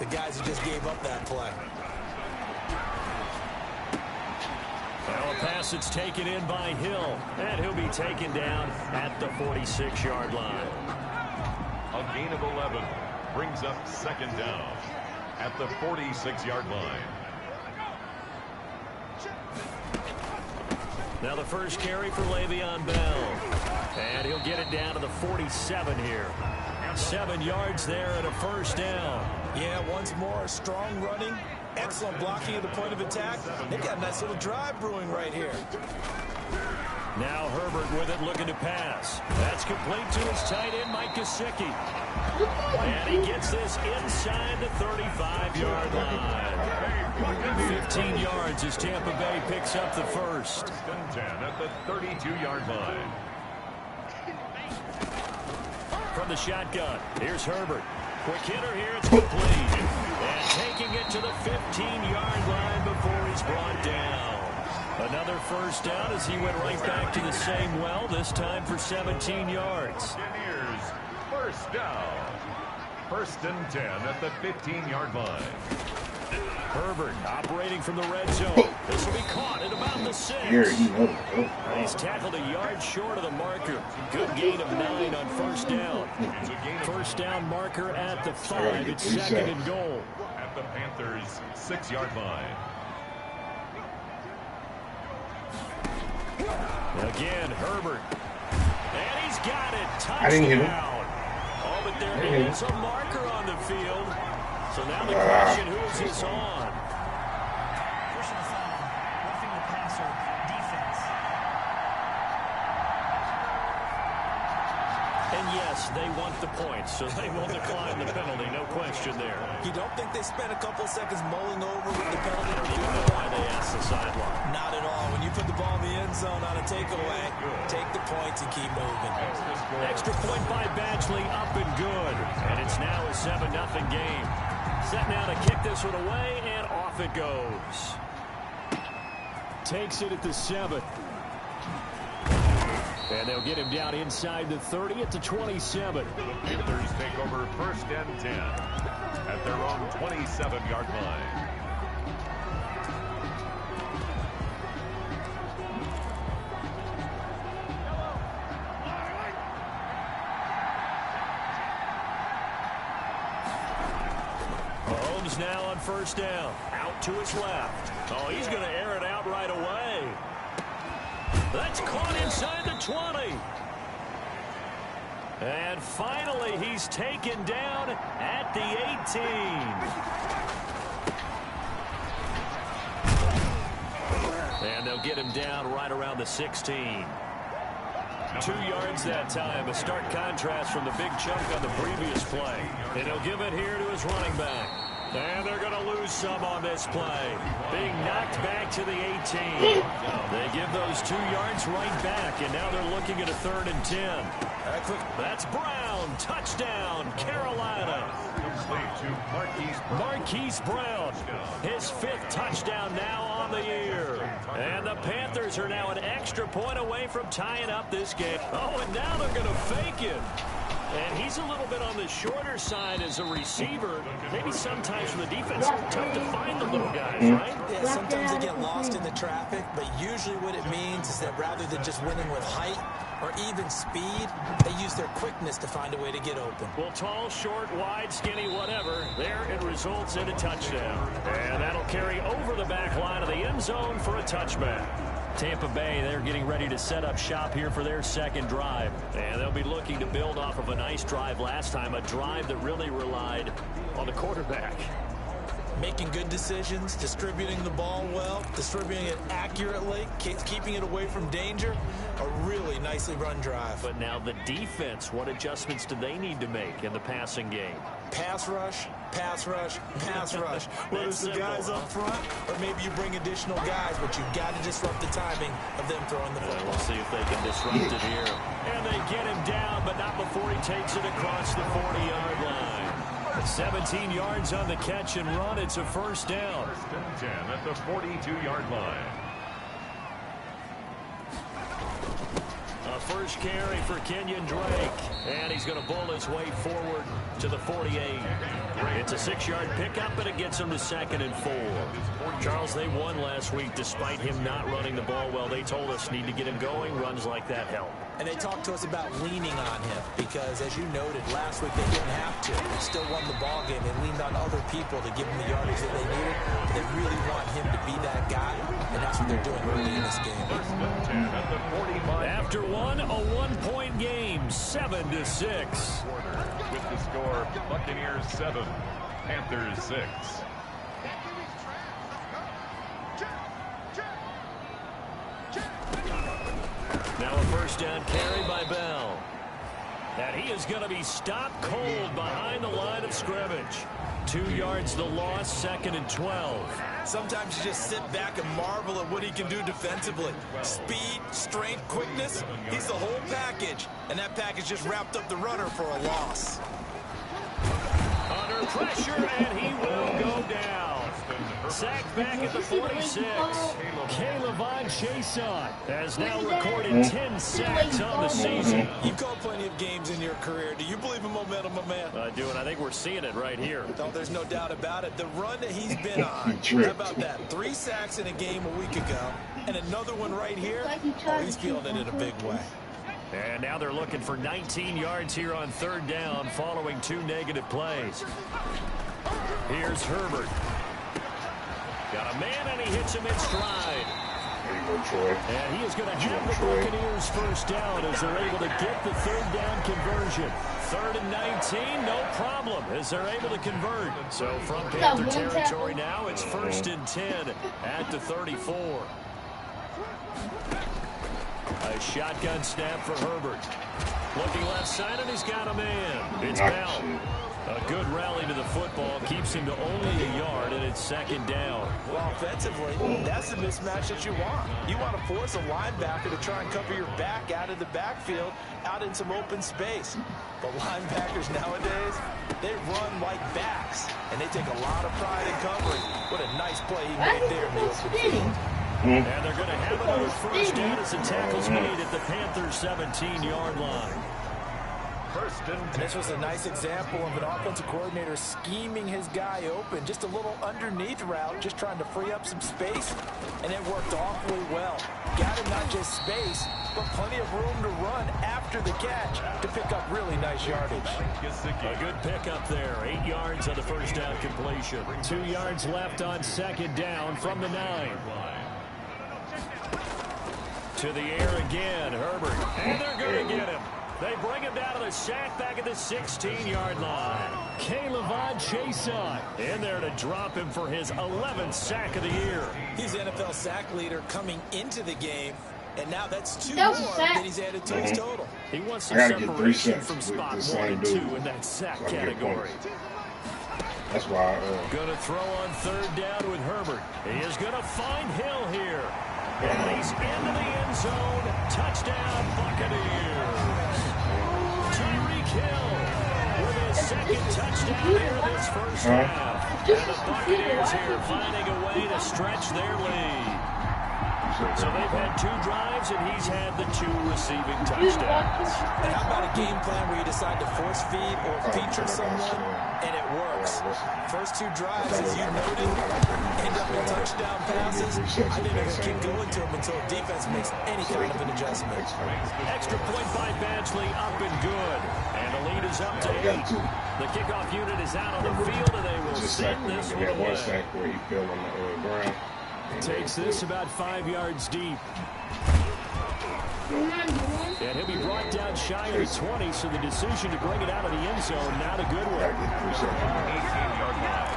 the guys who just gave up that play. Well, a pass that's taken in by Hill, and he'll be taken down at the 46-yard line. A gain of 11 brings up second down at the 46-yard line. Now the first carry for Le'Veon Bell. And he'll get it down to the 47 here. 7 yards there and a first down. Yeah, once more, strong running, excellent blocking at the point of attack. They've got a nice little drive brewing right here. Now Herbert with it, looking to pass. That's complete to his tight end, Mike Gesicki. And he gets this inside the 35-yard line. 15 yards as Tampa Bay picks up the first. 10 at the 32-yard line. From the shotgun, here's Herbert. Quick hitter here, it's complete. And taking it to the 15-yard line before he's brought down. Another first down as he went right back to the same well, this time for 17 yards. Here's first down. First and 10 at the 15-yard line. Herbert operating from the red zone. This will be caught at about the 6. He's tackled a yard short of the marker. Good gain of 9 on first down. First down marker at the 5. It's second and goal. At the Panthers' 6-yard line. Again, Herbert. And he's got it. Touchdown. I didn't hit him. Oh, but there is a marker on the field. So now the question, who is this on? Personal foul, roughing the passer, defense. And yes, they want the points, so they will decline the penalty, no question there. You don't think they spent a couple seconds mulling over with the penalty? You know why they asked the sideline. Not at all. When you put the ball in the end zone on a takeaway, take the points and keep moving. Extra point by Badgley, up and good. And it's now a 7-0 game. Set now to kick this one away, and off it goes. Takes it at the 7. And they'll get him down inside the 30 at the 27. The Panthers take over first and 10 at their own 27-yard line. Mahomes now on first down. Out to his left. Oh, he's going to air it out right away. That's caught inside the 20. And finally, he's taken down at the 18. And they'll get him down right around the 16. 2 yards that time. A stark contrast from the big chunk on the previous play. And he'll give it here to his running back. And they're going to lose some on this play. Being knocked back to the 18. They give those 2 yards right back, and now they're looking at a 3rd and 10. That's Brown. Touchdown, Carolina. Marquise Brown. His 5th touchdown now on the year. And the Panthers are now an extra point away from tying up this game. Oh, and now they're going to fake it. And he's a little bit on the shorter side as a receiver. Maybe sometimes for the defense, tough to find the little guys, right? Yeah, sometimes they get lost in the traffic, but usually what it means is that rather than just winning with height or even speed, they use their quickness to find a way to get open. Well, tall, short, wide, skinny, whatever, there it results in a touchdown. And that'll carry over the back line of the end zone for a touchback. Tampa Bay, they're getting ready to set up shop here for their second drive. And they'll be looking to build off of a nice drive last time, a drive that really relied on the quarterback. Making good decisions, distributing the ball well, distributing it accurately, keeping it away from danger. A really nicely run drive. But now the defense, what adjustments do they need to make in the passing game? Pass rush, pass rush, pass rush. Whether it's the guys up front or maybe you bring additional guys, but you've got to disrupt the timing of them throwing the football. We'll see if they can disrupt it here. And they get him down, but not before he takes it across the 40-yard line. 17 yards on the catch and run. It's a first down. First and 10 at the 42-yard line. A first carry for Kenyon Drake. And he's going to bull his way forward to the 48. It's a 6-yard pickup, and it gets them to 2nd and 4. Charles, they won last week despite him not running the ball well. They told us need to get him going. Runs like that help. And they talked to us about leaning on him because, as you noted, last week they didn't have to. They still won the ball game. They leaned on other people to give them the yardage that they needed. But they really want him to be that guy, and that's what they're doing early in this game. After one, a 1-point game, 7-6. With the score, Buccaneers 7, Panthers 6. Now a first down carry by Bell. And he is going to be stopped cold behind the line of scrimmage. 2 yards the loss, 2nd and 12. Sometimes you just sit back and marvel at what he can do defensively. Speed, strength, quickness, he's the whole package. And that package just wrapped up the runner for a loss. Under pressure, and he will go down. Sacked back at the 46. K'Lavon Chaisson has now recorded 10 sacks on the season. You've called plenty of games in your career. Do you believe in momentum, my man? I do, and I think we're seeing it right here. No, there's no doubt about it. The run that he's been on, how about that? 3 sacks in a game a week ago, and another one right here. Oh, he's feeling it in a big way. And now they're looking for 19 yards here on 3rd down following 2 negative plays. Here's Herbert. Got a man, and he hits him in stride. There you go, Troy. And he is going to have the Buccaneers first down as they're able to get the 3rd down conversion. 3rd and 19, no problem, as they're able to convert. So from Panther territory now, it's 1st and 10 at the 34. A shotgun snap for Herbert. Looking left side, and he's got a man. It's Bell. A good rally to the football keeps him to only a yard, and it's 2nd down. Well, offensively, that's the mismatch that you want. You want to force a linebacker to try and cover your back out of the backfield, out in some open space. But linebackers nowadays, they run like backs, and they take a lot of pride in covering. What a nice play he made there in the open field. And they're going to have another first down as the tackle's made at the Panthers' 17-yard line. And this was a nice example of an offensive coordinator scheming his guy open. Just a little underneath route, just trying to free up some space. And it worked awfully well. Got him not just space, but plenty of room to run after the catch to pick up really nice yardage. A good pickup there. 8 yards on the first down completion. 2 yards left on 2nd down from the 9. To the air again, Herbert. And they're going to get him. They bring him down to the sack back at the 16-yard line. K'Lavon Chaisson in there to drop him for his 11th sack of the year. He's NFL sack leader coming into the game, and now that's 2 more that he's added to his total. He wants some separation from spot 1 and 2 in that sack category. That's why. Going to throw on 3rd down with Herbert. He is going to find Hill here. And he's into the end zone. Touchdown, Buccaneers. Tyreek Hill with his 2nd touchdown here this first half. And the Buccaneers here finding a way to stretch their lead. So they've had 2 drives, and he's had the 2 receiving touchdowns. And how about a game plan where you decide to force feed or feature someone, and it works? First 2 drives, as you noted, end up in touchdown passes. I didn't even keep going to them until defense makes any kind of an adjustment. Extra point by Badgley, up and good. And the lead is up to 8. The kickoff unit is out on the field, and they will send this one away. Where he fell on the ground. Takes this about 5 yards deep. And he'll be brought down shy of the 20, so the decision to bring it out of the end zone, not a good one. 18-yard line.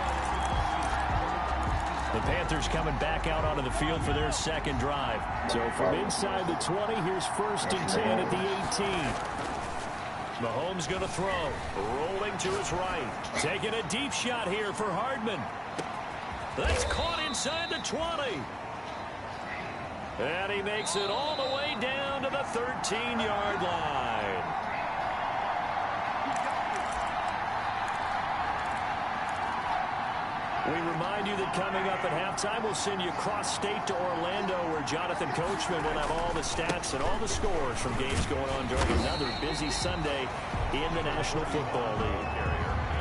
The Panthers coming back out onto the field for their 2nd drive. So from inside the 20, here's 1st and 10 at the 18. Mahomes going to throw. Rolling to his right. Taking a deep shot here for Hardman. That's caught inside the 20. And he makes it all the way down to the 13-yard line. We remind you that coming up at halftime, we'll send you cross-state to Orlando, where Jonathan Coachman will have all the stats and all the scores from games going on during another busy Sunday in the National Football League.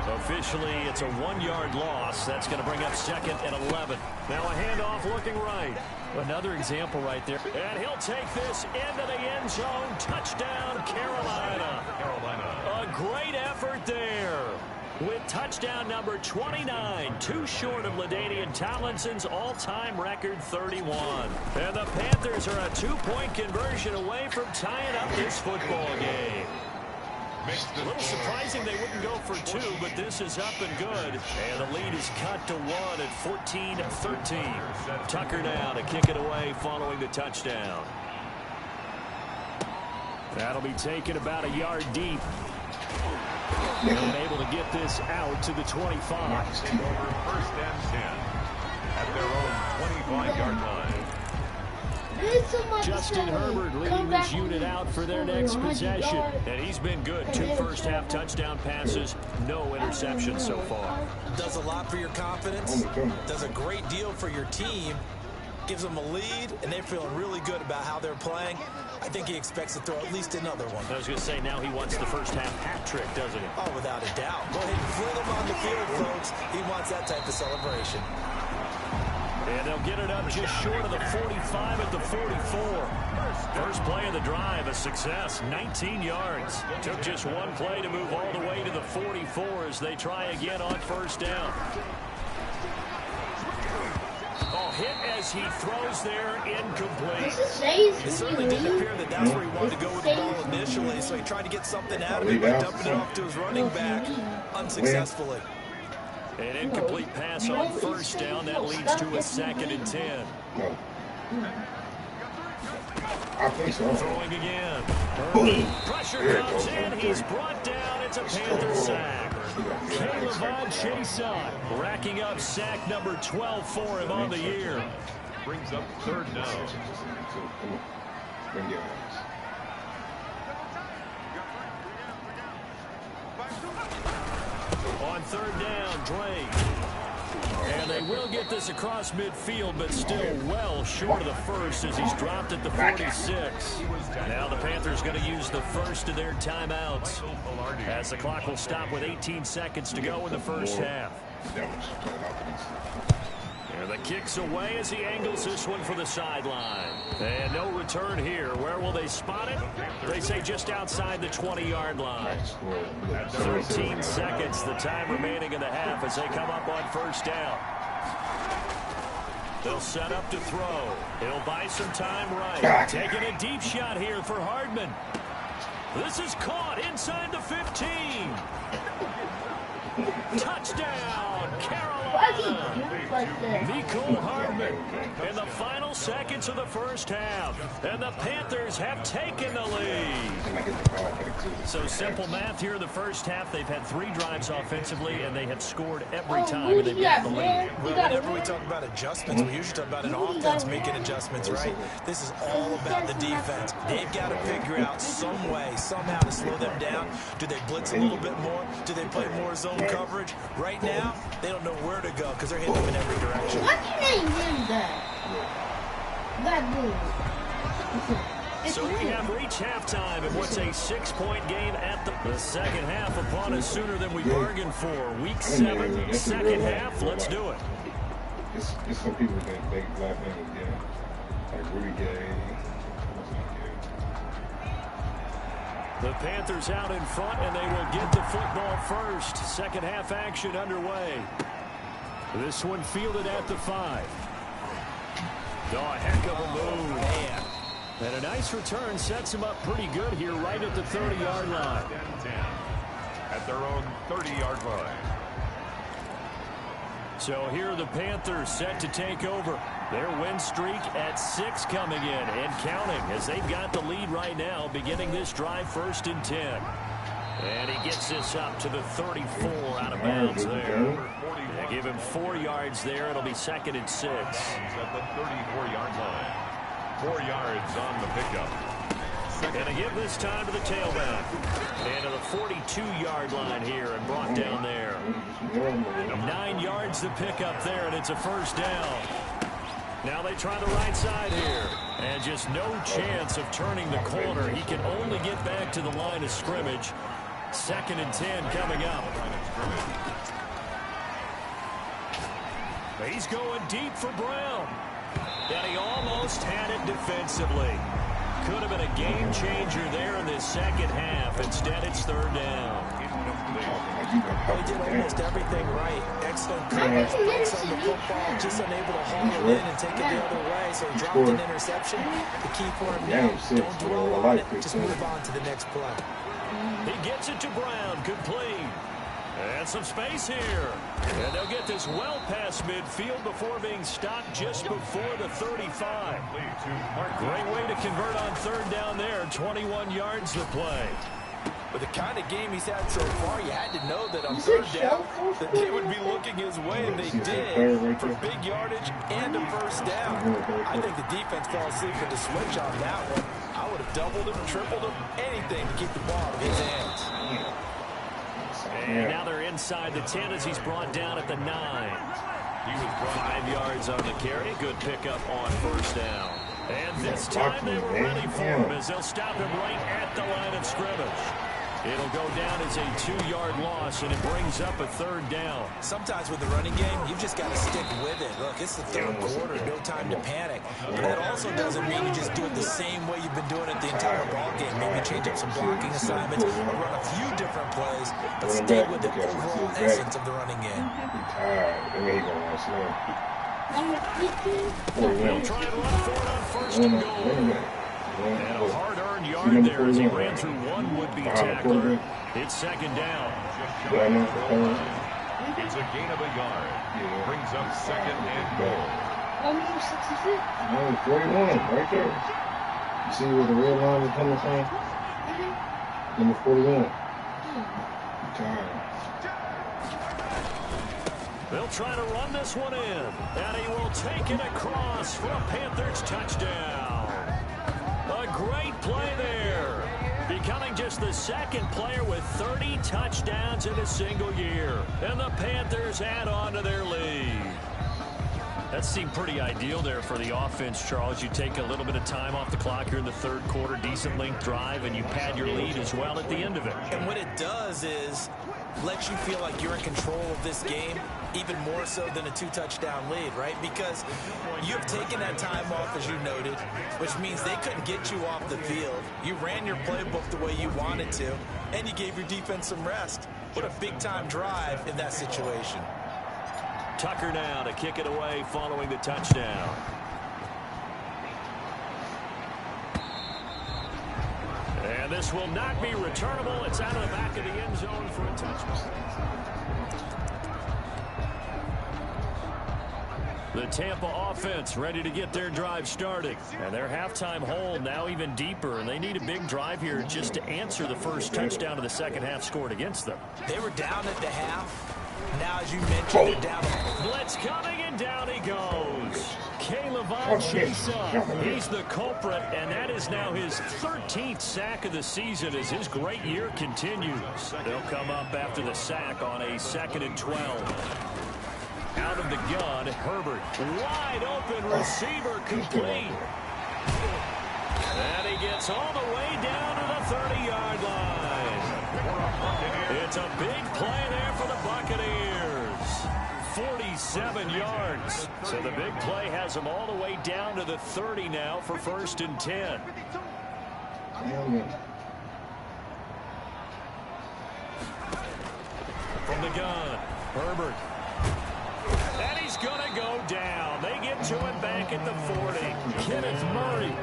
A officially, it's a 1-yard loss. That's going to bring up 2nd and 11. Now a handoff looking right. Another example right there. And he'll take this into the end zone. Touchdown, Carolina. A great effort there. With touchdown number 29, too short of LaDainian Tomlinson's all-time record 31. And the Panthers are a 2-point conversion away from tying up this football game. A little surprising they wouldn't go for 2, but this is up and good. And the lead is cut to 1 at 14-13. Tucker now to kick it away following the touchdown. That'll be taken about a yard deep. And able to get this out to the 25. First and 10 at their own 25-yard line. Justin Herbert leading this unit out for their next possession. And he's been good. 2 first-half touchdown passes, no interceptions so far. Does a lot for your confidence, does a great deal for your team, gives them a lead, and they're feeling really good about how they're playing. I think he expects to throw at least another one. I was going to say, now he wants the first-half hat trick, doesn't he? Oh, without a doubt. Go ahead and fling him on the field, folks. He wants that type of celebration. And they'll get it up just short of the 45 at the 44. First play of the drive, a success, 19 yards. Took just one play to move all the way to the 44 as they try again on first down. Hit as he throws there, incomplete. It certainly didn't appear that that's where he wanted to go with the ball initially, so he tried to get something out of it by dumping it off to his running back unsuccessfully. An incomplete pass on first down. That leads to a 2nd and 10. I think so. Throwing again. Pressure comes in. He's brought down. It's a Panther sack. Caleb Chason racking up sack number 12 for him on the year. Brings up 3rd down. On 3rd down, Drake. And they will get this across midfield, but still well short of the first as he's dropped at the 46. Now the Panthers going to use the first of their timeouts as the clock will stop with 18 seconds to go in the first half. And the kick's away as he angles this one for the sideline. And no return here. Where will they spot it? They say just outside the 20-yard line. 13 seconds, the time remaining in the half as they come up on first down. They'll set up to throw. He'll buy some time right. Taking a deep shot here for Hardman. This is caught inside the 15. Touchdown, Carolina. Nicole Hardman in the final seconds of the first half. And the Panthers have taken the lead. So simple math here in the first half. They've had 3 drives offensively, and they have scored every time they've got the lead. Well, whenever we talk about adjustments, we usually talk about an offense making adjustments, right? This is all about the defense. They've got to figure out some way, somehow to slow them down. Do they blitz a little bit more? Do they play more zone coverage? Right now, they don't know where to go because they're hitting them in every direction. Why do you name him that? So we have reached halftime in what's a 6-point game at the second half upon us sooner than we bargained for. Week 7, second half. Let's do it. It's some people that think black men is gay. Like really gay. The Panthers out in front, and they will get the football first. Second half action underway. This one fielded at the 5. Oh, a heck of a move. Man. And a nice return sets him up pretty good here right at the 30-yard line. At their own 30-yard line. So here are the Panthers set to take over. Their win streak at 6 coming in and counting as they've got the lead right now beginning this drive 1st and 10. And he gets this up to the 34 out of bounds there. They give him 4 yards there. It'll be 2nd and 6. At the 34-yard line. 4 yards on the pickup. And they give this time to the tailback. And to the 42-yard line here and brought down there. 9 yards to pick up there, and it's a first down. Now they try the right side here. And just no chance of turning the corner. He can only get back to the line of scrimmage. 2nd and 10 coming up. He's going deep for Brown. And he almost had it defensively. Could have been a game changer there in this second half. Instead, it's third down. He did almost everything right. Excellent coverage, breaks on the football, just unable to haul it in and take it the other way. So he dropped an interception. The key for him now, don't dwell on it, just move on to the next play. He gets it to Brown, complete. And some space here. And they'll get this well past midfield before being stopped just before the 35. Great way to convert on third down there. 21 yards to play. With the kind of game he's had so far, you had to know that on third down that they would be looking his way, and they did for big yardage and a first down. I think the defense fell asleep with the switch on that one. I would have doubled him, tripled him, anything to keep the ball in his hands. And now they're inside the 10 as he's brought down at the 9. He was 5 yards on the carry. Good pickup on first down. And this time they were ready for him as they'll stop him right at the line of scrimmage. It'll go down as a 2-yard loss, and it brings up a third down. Sometimes with the running game, you've just got to stick with it. Look, it's the third quarter, no time to panic. But that also doesn't mean you just do it the same way you've been doing it the entire ball game. Maybe change up some blocking assignments or run a few different plays, but stay with the overall essence of the running game. He'll try and run for it on first and goal. And a hard-earned yard there as he ran through one would-be tackler. It's second down. It's a gain of a yard. Brings up second and goal. 41, right there. You see where the red line is coming from? Number 41. They'll try to run this one in. And he will take it across for a Panthers touchdown. A great play there. Becoming just the second player with 30 touchdowns in a single year. And the Panthers add on to their lead. That seemed pretty ideal there for the offense, Charles. You take a little bit of time off the clock here in the third quarter, decent length drive, and you pad your lead as well at the end of it. And what it does is lets you feel like you're in control of this game, even more so than a 2-touchdown lead, right? Because you have taken that time off, as you noted, which means they couldn't get you off the field. You ran your playbook the way you wanted to, and you gave your defense some rest. What a big-time drive in that situation. Tucker now to kick it away following the touchdown. And this will not be returnable. It's out of the back of the end zone for a touchdown. The Tampa offense ready to get their drive started. And their halftime hole now even deeper. And they need a big drive here just to answer the first touchdown of the second half scored against them. They were down at the half. Now, as you mentioned, they're down. Blitz coming, and down he goes. Caleb chase up. He's the culprit, and that is now his 13th sack of the season as his great year continues. They'll come up after the sack on a 2nd and 12. Out of the gun, Herbert. Wide open receiver, complete. And he gets all the way down to the 30-yard line. It's a big play there for the Buccaneers. 47 yards. So the big play has them all the way down to the 30 now for 1st and 10. From the gun, Herbert. And he's going to go down. They get to him back at the 40. Kenneth Murray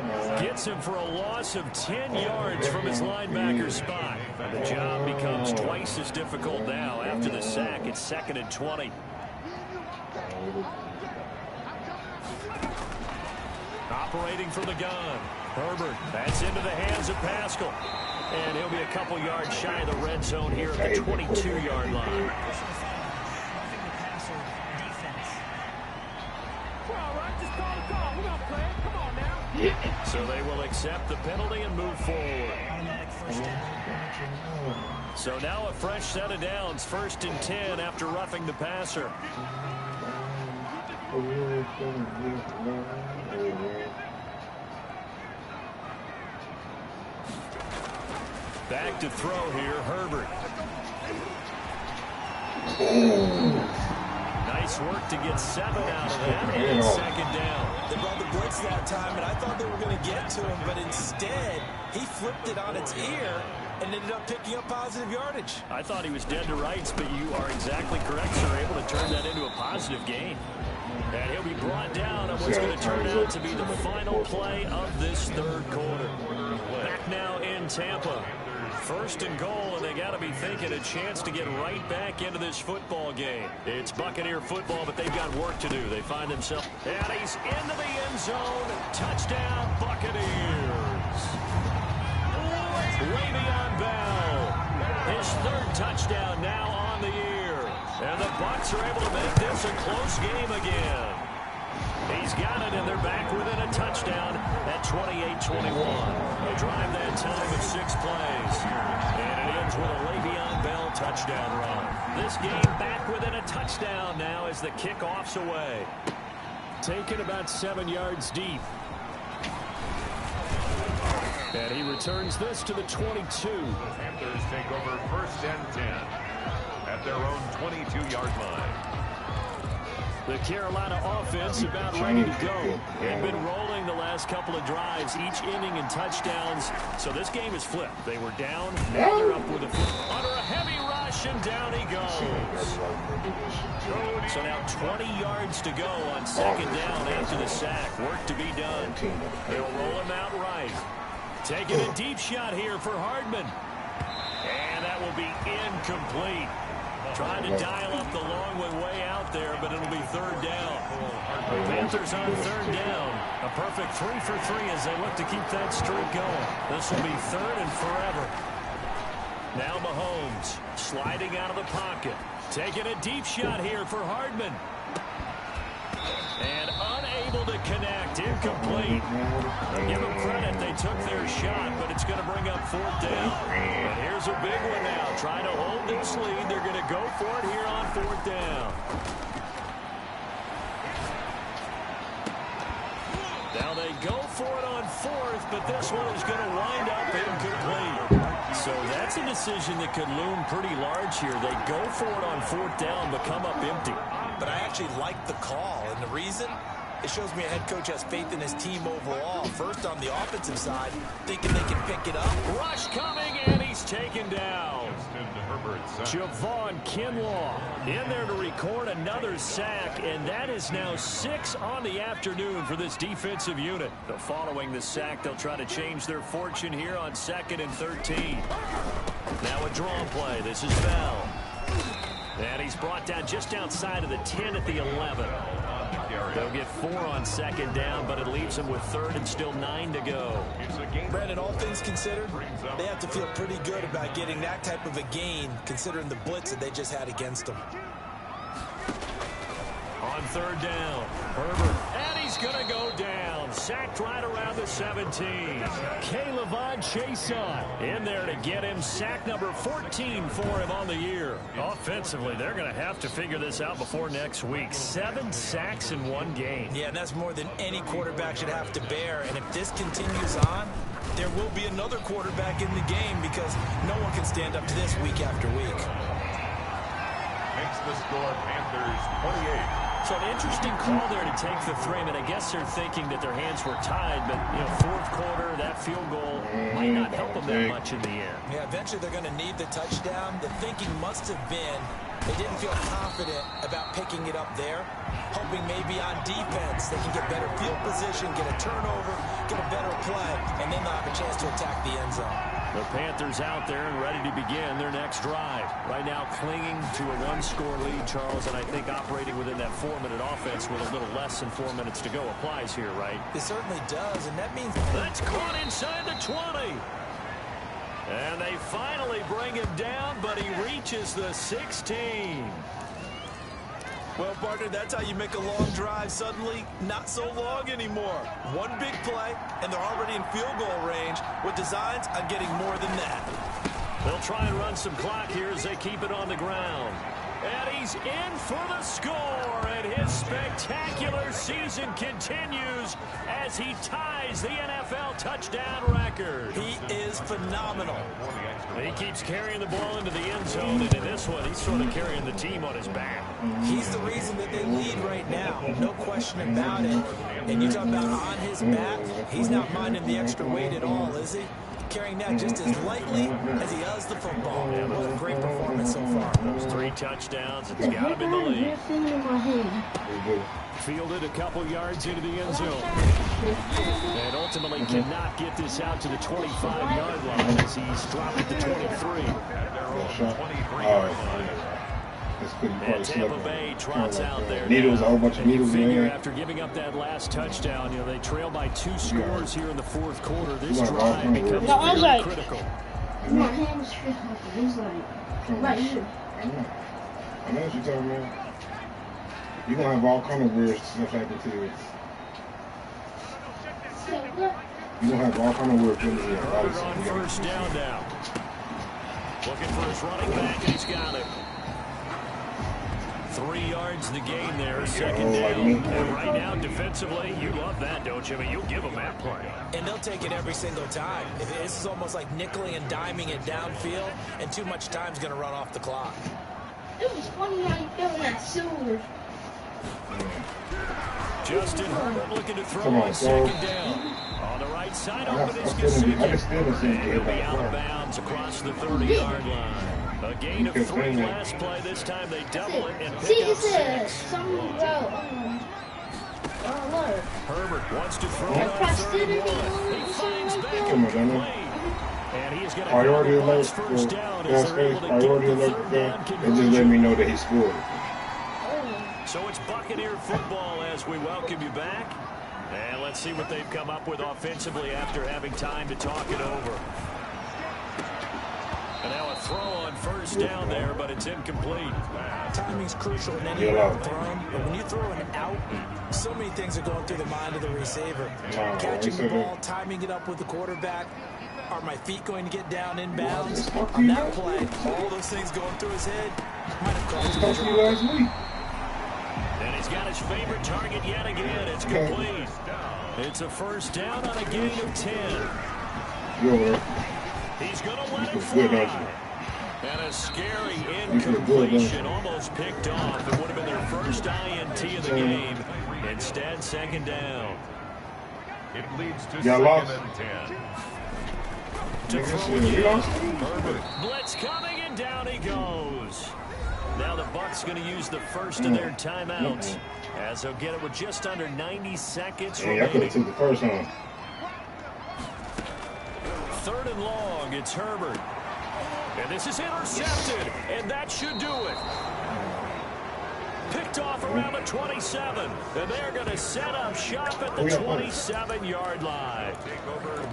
gets him for a loss of 10 yards from his linebacker spot. The job becomes twice as difficult now. After the sack, it's 2nd and 20. Operating from the gun, Herbert. That's into the hands of Pascal. And he'll be a couple yards shy of the red zone here at the 22-yard line. So they will accept the penalty and move forward. So now a fresh set of downs, 1st and 10 after roughing the passer. Back to throw here, Herbert. Nice work to get 7 out of that and second down. They brought the blitz that time, and I thought they were going to get to him, but instead, he flipped it on its ear and ended up picking up positive yardage. I thought he was dead to rights, but you are exactly correct, sir. Able to turn that into a positive gain. And he'll be brought down on what's going to turn out to be the final play of this third quarter. Back now in Tampa. 1st and goal, and they got to be thinking a chance to get right back into this football game. It's Buccaneer football, but they've got work to do. They find themselves, and he's into the end zone. Touchdown, Buccaneers. Le'Veon Bell, his 3rd touchdown now on the year. And the Bucs are able to make this a close game again. He's got it, and they're back within a touchdown at 28-21. A drive that time of 6 plays. And it ends with a Le'Veon Bell touchdown run. This game back within a touchdown now as the kickoff's away. Taken about 7 yards deep. And he returns this to the 22. The Panthers take over 1st and 10 at their own 22-yard line. The Carolina offense about ready to go. They've been rolling the last couple of drives, each inning in touchdowns. So this game is flipped. They were down, now they're up with a under a heavy rush, and down he goes. So now 20 yards to go on 2nd down after the sack. Work to be done. They'll roll him out right. Taking a deep shot here for Hardman. And that will be incomplete. Trying to dial up the long way out there, but it'll be 3rd down. The Panthers on 3rd down. A perfect 3 for 3 as they look to keep that streak going. This will be 3rd and forever. Now Mahomes sliding out of the pocket. Taking a deep shot here for Hardman. And unable to connect. Incomplete. Give them credit. They took their shot, but it's going to bring up 4th down. And here's a big one now. Trying to hold this lead. They're going to go for it here on 4th down. Now they go for it on 4th, but this one is going to wind up incomplete. So that's a decision that could loom pretty large here. They go for it on 4th down, but come up empty. But I actually like the call, and the reason? It shows me a head coach has faith in his team overall. First on the offensive side, thinking they can pick it up. Rush coming, and he's taken down. Javon Kinlaw in there to record another sack, and that is now 6 on the afternoon for this defensive unit. So following the sack, they'll try to change their fortune here on 2nd and 13. Now a draw play. This is Bell. And he's brought down just outside of the 10 at the 11. They'll get 4 on 2nd down, but it leaves them with 3rd and still 9 to go. Brandon, all things considered, they have to feel pretty good about getting that type of a gain, considering the blitz that they just had against them. On 3rd down, Herbert, and he's going to go down. Sacked right around the 17. K'Lavon Chaisson in there to get him. Sack number 14 for him on the year. Offensively, they're going to have to figure this out before next week. 7 sacks in 1 game. Yeah, and that's more than any quarterback should have to bear. And if this continues on, there will be another quarterback in the game because no one can stand up to this week after week. Makes the score Panthers 28. So an interesting call there to take the 3. I guess they're thinking that their hands were tied, but, you know, 4th quarter, that field goal might not help them that much in the end. Yeah, eventually they're going to need the touchdown. The thinking must have been they didn't feel confident about picking it up there, hoping maybe on defense they can get better field position, get a turnover, get a better play, and then they'll have a chance to attack the end zone. The Panthers out there and ready to begin their next drive. Right now clinging to a 1-score lead, Charles, and I think operating within that 4-minute offense with a little less than 4 minutes to go applies here, right? It certainly does, and that means... That's caught inside the 20. And they finally bring him down, but he reaches the 16. Well, partner, that's how you make a long drive suddenly not so long anymore. One big play, and they're already in field goal range with designs on getting more than that. They'll try and run some clock here as they keep it on the ground. And he's in for the score, and his spectacular season continues as he ties the NFL touchdown record. He is phenomenal. He keeps carrying the ball into the end zone, and in this one, he's sort of carrying the team on his back. He's the reason that they lead right now. No question about it. And you talk about on his back, he's not minding the extra weight at all, is he? Carrying that just as lightly as he does the football. Yeah, what a great performance so far. Those 3 touchdowns, it's got him in the lead. Fielded a couple yards into the end zone. And ultimately cannot get this out to the 25-yard line as he's dropped at the 23. And Tampa Bay trots out there. Needles, a whole bunch of needles in there. After giving up that last touchdown, they trail by 2 scores here in the fourth quarter. This drive becomes very critical. My hands feel like right here. I know what you're talking about. You're going to have all kind of weird stuff happen to you. You're going to have all kind of weird things here. On first down now. Looking for his running back, and he's got it. 3 yards the gain there, second down. And right now, defensively, you love that, don't you? I mean, you'll give them that play. And they'll take it every single time. This is almost like nickeling and diming it downfield, and too much time's going to run off the clock. It was funny how you felt that silver. Justin Herbert looking to throw on second down. On the right side, open is Gesicki. He'll be out of bounds across the 30-yard line. A gain of 3 last play. This time they double it and pick up 6. Herbert wants to throw on 31. He finds back complete. And he is going to have first down as they're able to get the third down conversion. It just let me know that he scored. So it's Buccaneer football as we welcome you back. And let's see what they've come up with offensively after having time to talk it over. And now a throw on first down there, but it's incomplete. Timing's crucial in any route thrown, but when you throw an out, so many things are going through the mind of the receiver. Catching the ball, timing it up with the quarterback. Are my feet going to get down inbounds? On that play, all those things going through his head might have cost him a drop. And he's got his favorite target yet again. It's complete. It's a first down on a gain of 10. He's going to let it fly. And a scary incompletion, almost picked off. It would have been their first INT of the game. Instead, second down. It leads to second and 10. To throw again. Herbert. Blitz coming, and down he goes. Now the Bucs going to use the first of their timeouts as they'll get it with just under 90 seconds remaining. I could have took the first one. 3rd and long, it's Herbert. And this is intercepted, and that should do it. Picked off around the 27, and they're going to set up shop at the 27-yard line.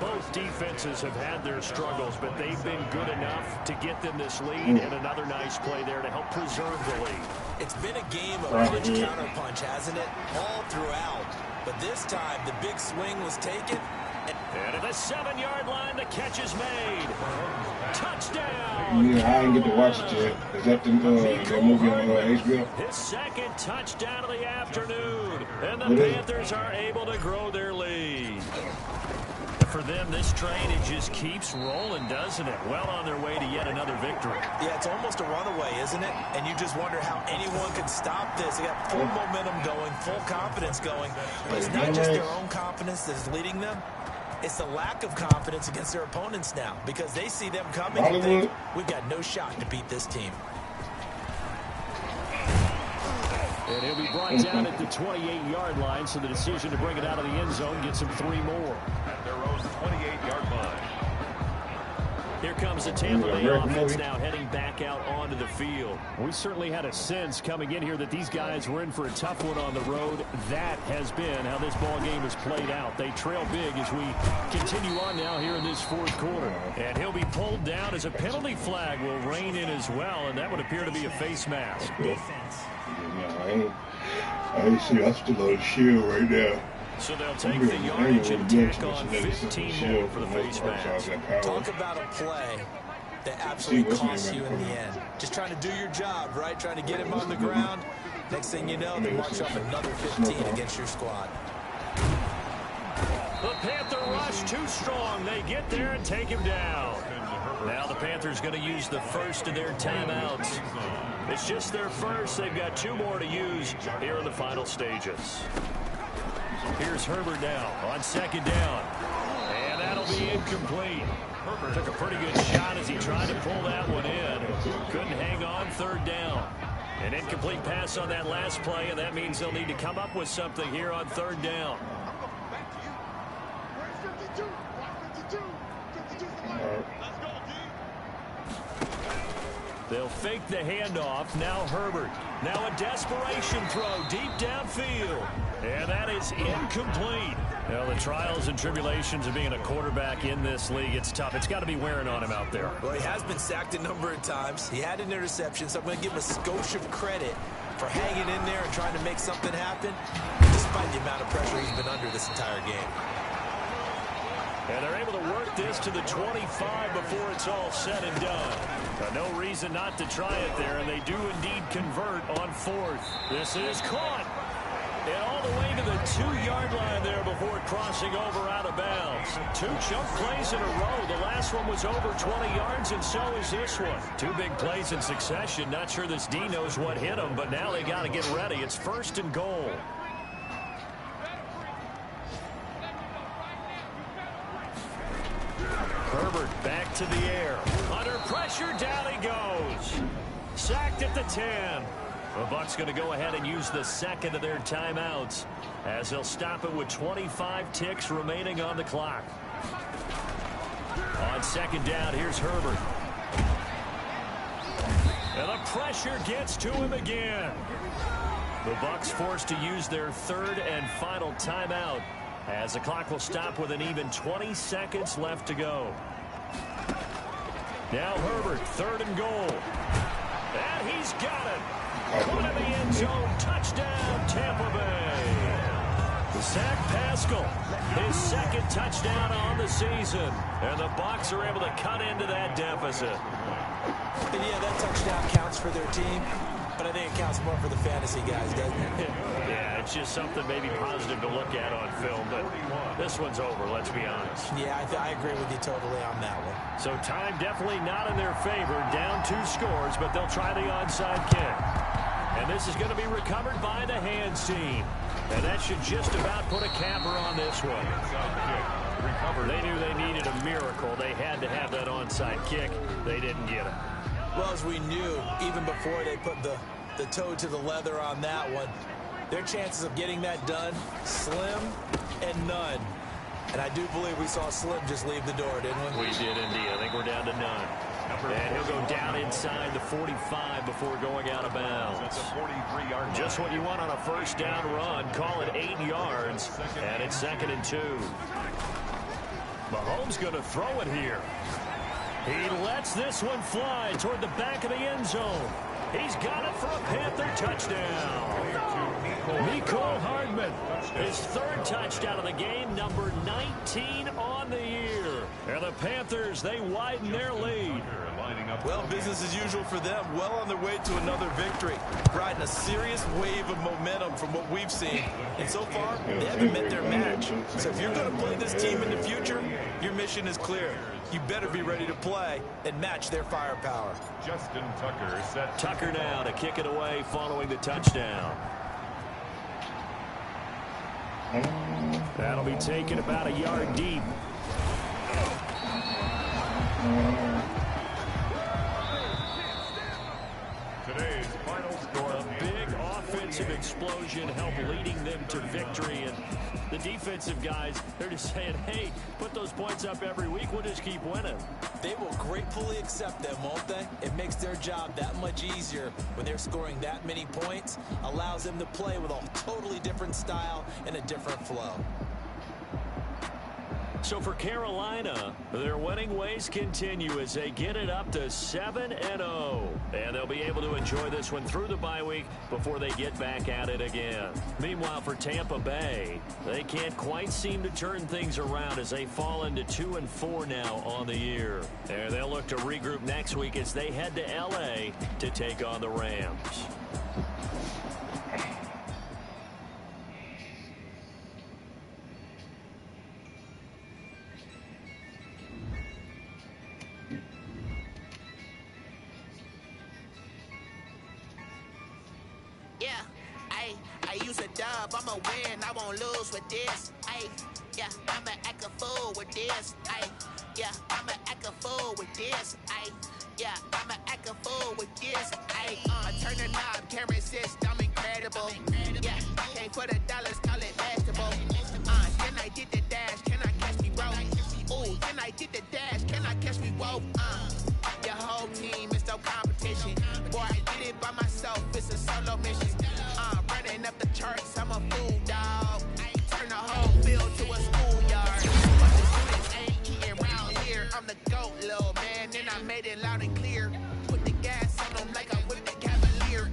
Both defenses have had their struggles, but they've been good enough to get them this lead, and another nice play there to help preserve the lead. It's been a game of punch counter-punch, hasn't it? All throughout. But this time, the big swing was taken. And at the 7-yard line, the catch is made. Touchdown! Yeah, I didn't get to watch it yet. Is that the movie on HBO? His second touchdown of the afternoon. And the Panthers are able to grow their lead. For them, this train, it just keeps rolling, doesn't it? Well on their way to yet another victory. Yeah, it's almost a runaway, isn't it? And you just wonder how anyone can stop this. They got full momentum going, full confidence going. But it's not just their own confidence that's leading them. It's the lack of confidence against their opponents now because they see them coming and think, we've got no shot to beat this team. And he'll be brought down at the 28-yard line, so the decision to bring it out of the end zone gets him 3 more. At their own 28-yard line. Here comes the Tampa Bay offense now heading back out onto the field. We certainly had a sense coming in here that these guys were in for a tough one on the road. That has been how this ball game has played out. They trail big as we continue on now here in this 4th quarter. And he'll be pulled down as a penalty flag will rein in as well, and that would appear to be a face mask. Defense. I ain't see us to load shield right now. So they'll take the yardage and tack on 15 more for the face mask. Talk about a play that absolutely costs you in the end. Just trying to do your job, right? Trying to get him on the ground. Next thing you know, they march up another 15 against your squad. The Panther rush too strong. They get there and take him down. Now the Panthers going to use the first of their timeouts. It's just their first. They've got 2 more to use here in the final stages. Here's Herbert now on 2nd down. And that'll be incomplete. Herbert took a pretty good shot as he tried to pull that one in. Couldn't hang on 3rd down. An incomplete pass on that last play, and that means they'll need to come up with something here on 3rd down. They'll fake the handoff. Now Herbert. Now a desperation throw deep downfield. And that is incomplete. Well, the trials and tribulations of being a quarterback in this league, it's tough. It's got to be wearing on him out there. Well, he has been sacked a number of times. He had an interception, so I'm going to give him a skosh of credit for hanging in there and trying to make something happen, despite the amount of pressure he's been under this entire game. And they're able to work this to the 25 before it's all said and done. No reason not to try it there, and they do indeed convert on 4th. This is caught. And all the way to the 2-yard line there before crossing over out of bounds. 2 chunk plays in a row. The last one was over 20 yards, and so is this one. 2 big plays in succession. Not sure this D knows what hit him, but now they got to get ready. It's 1st and goal. Herbert back to the air. Under pressure, down he goes. Sacked at the 10. The Bucs going to go ahead and use the 2nd of their timeouts as they'll stop it with 25 ticks remaining on the clock. On 2nd down, here's Herbert. And the pressure gets to him again. The Bucs forced to use their 3rd and final timeout as the clock will stop with an even 20 seconds left to go. Now Herbert, 3rd and goal. And he's got it. Caught in the end zone. Touchdown, Tampa Bay. Zach Pascal, his 2nd touchdown on the season. And the Bucs are able to cut into that deficit. And yeah, that touchdown counts for their team, but I think it counts more for the fantasy guys, doesn't it? Yeah, it's just something maybe positive to look at on film, but this one's over, let's be honest. Yeah, I agree with you totally on that one. So time definitely not in their favor. Down 2 scores, but they'll try the onside kick. And this is going to be recovered by the hands team. And that should just about put a capper on this one. They knew they needed a miracle. They had to have that onside kick. They didn't get it. Well, as we knew, even before they put the toe to the leather on that one, their chances of getting that done, slim and none. And I do believe we saw Slim just leave the door, didn't we? We did indeed. I think we're down to none. And he'll go down inside the 45 before going out of bounds. Just what you want on a 1st down run. Call it 8 yards. And it's 2nd and 2. Mahomes going to throw it here. He lets this one fly toward the back of the end zone. He's got it for a Panther touchdown. Mecole Hardman, his 3rd touchdown of the game, number 19 on the year. And the Panthers, they widen their lead. Well, business as usual for them. Well on their way to another victory. Riding a serious wave of momentum from what we've seen. And so far, they haven't met their match. So if you're going to play this team in the future, your mission is clear. You better be ready to play and match their firepower. Justin Tucker set. Tucker now to kick it away following the touchdown. That'll be taken about a yard deep. Today's final score. A big offensive explosion helped leading them to victory. And the defensive guys, they're just saying, hey, put those points up every week. We'll just keep winning. They will gratefully accept them, won't they? It makes their job that much easier when they're scoring that many points. Allows them to play with a totally different style and a different flow. So for Carolina, their winning ways continue as they get it up to 7-0. And they'll be able to enjoy this one through the bye week before they get back at it again. Meanwhile, for Tampa Bay, they can't quite seem to turn things around as they fall into 2-4 now on the year. And they'll look to regroup next week as they head to L.A. to take on the Rams. dub, I'ma win, I won't lose with this. Ay, yeah, I'ma act a fool with this. Ay, yeah, I'ma act a fool with this. Ay, yeah, I'ma act a fool with this. Ay, turn the knob, can't resist, I'm incredible. Yeah, came for the dollars, call it vegetable. Then I did the dash, can I catch me, bro? Ooh, then I did the dash, can I catch me, whoa? Your whole team is no competition. Boy, I did it by myself, it's a solo mission. Running up the charts, I'm a fool, dog. Turn the whole field to a schoolyard. But the students ain't eating round here. I'm the GOAT, little man, and I made it loud and clear. Put the gas on them like I whipped the Cavalier.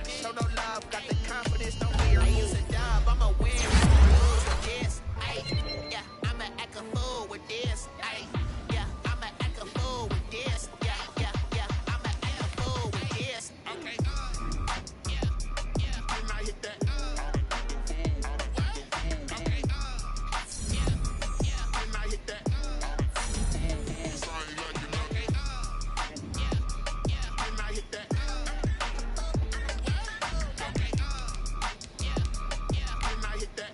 Show no love, got the confidence, no fear. I use a dub, I'ma win, I'ma lose with this. Ay, yeah, I'ma act a fool with this. Ay, yeah, I'ma act a fool with this. Yeah, yeah, yeah, I'ma act a fool with this. Okay, yeah, yeah, when I hit that. Okay, yeah, yeah, when I hit that. Sorry, like you know. Okay, yeah, yeah, when I hit that. Okay, yeah, yeah, when I hit that.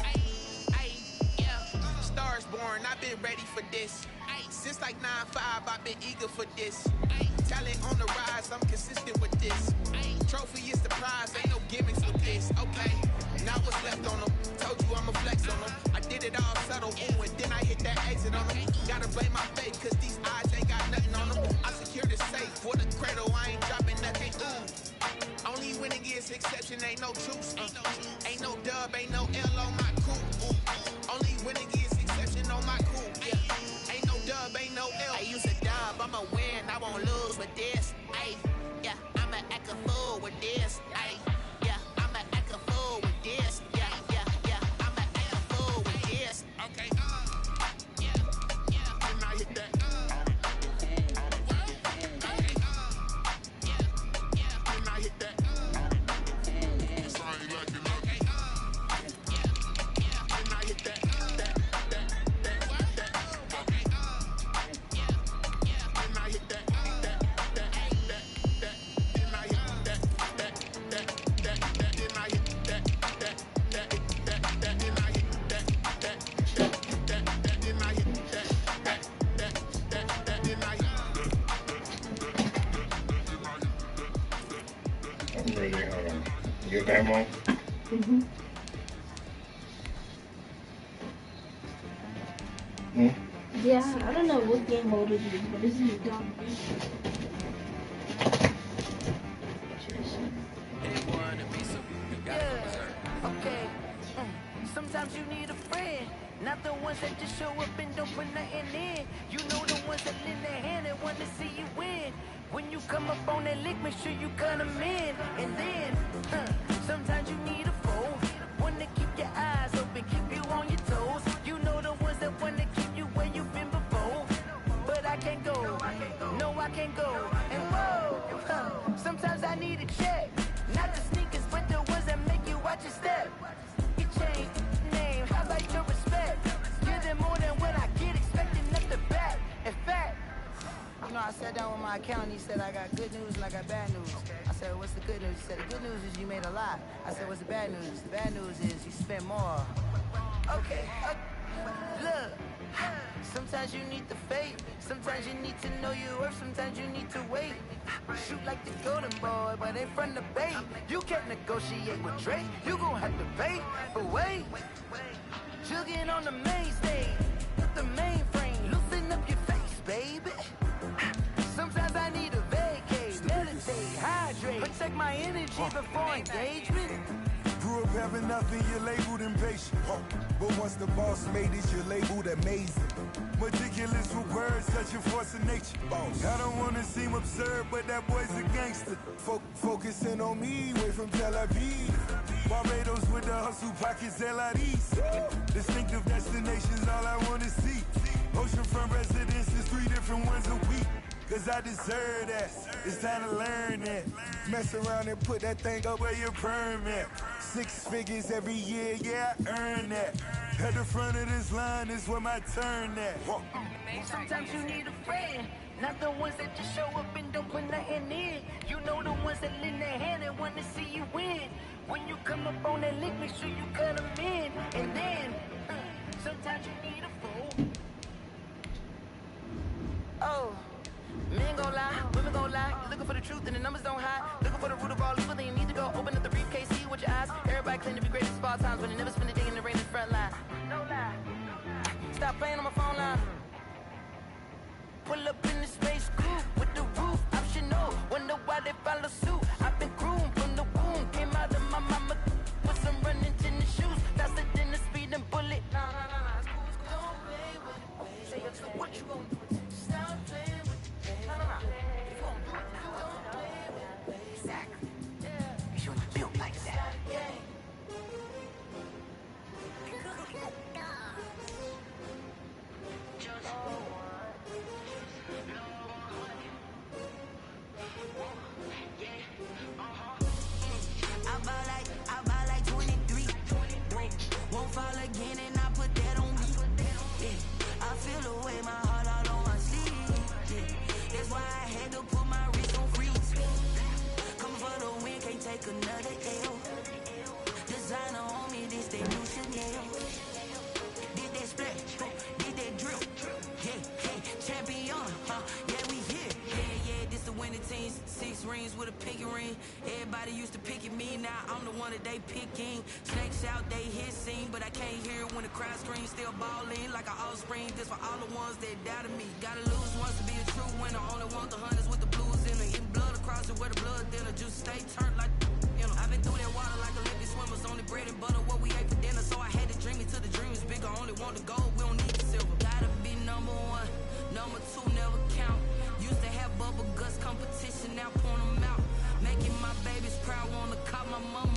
Ay, yeah. Stars born, I've been ready for this. Ay, since like 9-5, I've been eager for this. Ay, talent on the rise, I'm consistent with this. Ay, trophy is the prize, ain't no gimmicks with this. Okay, now what's left on them? Told you I'ma flex on them. I did it all subtle, ooh, and then I hit that exit on them. Gotta blame my fate, cause these eyes ain't got nothing on them. I secure the safe for the cradle, I ain't dropping nothing, ooh. Only winning is exception, ain't no truce. Ain't no dub, ain't no L on my coupe. Only winning is exception on my coupe. Yeah. Ain't no dub, ain't no L. I use a dub, I'ma win, I won't lose with this. Ay, yeah, I'ma act a fool with this. Ay, yeah, I'ma act a fool with this. Yeah, yeah, yeah, I'ma act a fool with this. Okay, yeah, yeah, when I hit that. Okay, yeah, yeah, when I hit that. Sorry, like you know. Okay, yeah, yeah, when I hit that. Okay, yeah, yeah, when I hit that. I'm ready, hold on. You got that one? Mm-hmm. Hmm? Yeah, I don't know what game mode it is, but this is dumb. Okay. Sometimes you need a friend, not the ones that just show up and don't put nothing in. You know the ones that lend their hand and want to see you win. When you come up on that lick, make sure you cut them in. And then, sometimes you need a foe, one to keep your eyes open, keep you on your toes. You know the ones that want to keep you where you've been before. But I can't go, no I can't go. And whoa, sometimes I need a check. Not the sneakers, but the ones that make you watch your step. You change name, how about your respect? Give them more than what I get, expecting nothing back. In fact, you know, I sat down with my accountant, he said I got good news and I got bad news. I said, what's the good news? He said, the good news is you made a lot. I said, what's the bad news? The bad news is you spent more. Okay, look. Sometimes you need the faith, sometimes you need to know your worth, sometimes you need to wait. Shoot like the golden boy, but ain't from the bay. You can't negotiate with Drake, you gon' have to pay. But wait, jugging on the main stage, the mainframe, loosen up your face, baby. Sometimes I need a vacate, meditate, hydrate, protect my energy before engagement. Grew up having nothing, you're labeled impatient. But once the boss made it, you're labeled amazing. Meticulous with words, such a force of nature. I don't wanna seem absurd, but that boy's a gangster. Focusing on me, way from Tel Aviv. Barbados with the hustle pockets, LIDs. Distinctive destinations, all I wanna see. Oceanfront residences, 3 different ones a week. Cause I deserve that, it's time to learn that. Mess around and put that thing up where your permit. 6 figures every year, yeah, I earn that. At the front of this line is where my turn at. Sometimes you need a friend, not the ones that just show up and don't put nothing in. You know the ones that lend their hand and want to see you win. When you come up on that lick, make sure you cut them in. And then, sometimes you need a fool. Oh, men gon' lie, women gon' lie. You're looking for the truth and the numbers don't hide. Looking for the root of all evil, then you need to go open up the briefcase, see with your eyes. Everybody claim to be great at small times, but they never spend a day in the rain in the front line. No lie. Stop playing on my phone line. Pull up in the space coupe with the roof optional. Wonder why they follow suit. I've been groomed from the womb. Came out of my mama with some running tennis shoes. Faster than the speeding bullet. No, don't play with it, baby. What you gon' do? Stop playing with it. No. If you gon' do it, don't play with it, baby. Exactly. Yeah. You ain't built like that. I buy like 23. Won't fall again and I put that on me. Yeah, I feel the way my heart all on my sleeve. Yeah, that's why I had to put my wrist on freeze. Come for the win, can't take another L. Designer on me, this they new Chanel. Did that splash, did that drip. Yeah, champion, yeah, we here. Yeah, this the winning team. 6 rings with a pinky ring. Everybody used to pick at me, now I'm the one that they picking. Snakes out, they hit scene, but I can't hear it when the crowd screams. Still ballin' like an offspring. This for all the ones that doubted me. Gotta lose once to be a true winner. Only want the hunters with the blues in it. Eating blood across it where the blood thinner. Just stay turned like, you know. I've been through that water like Olympic swimmers. Only bread and butter, what we ate for dinner. So I had to dream it till the dream is bigger. Only want the gold, we don't need the silver. Gotta be number 1, number 2 never count. Used to have bubble guts competition, now point them out. Making my babies proud, wanna cop my mama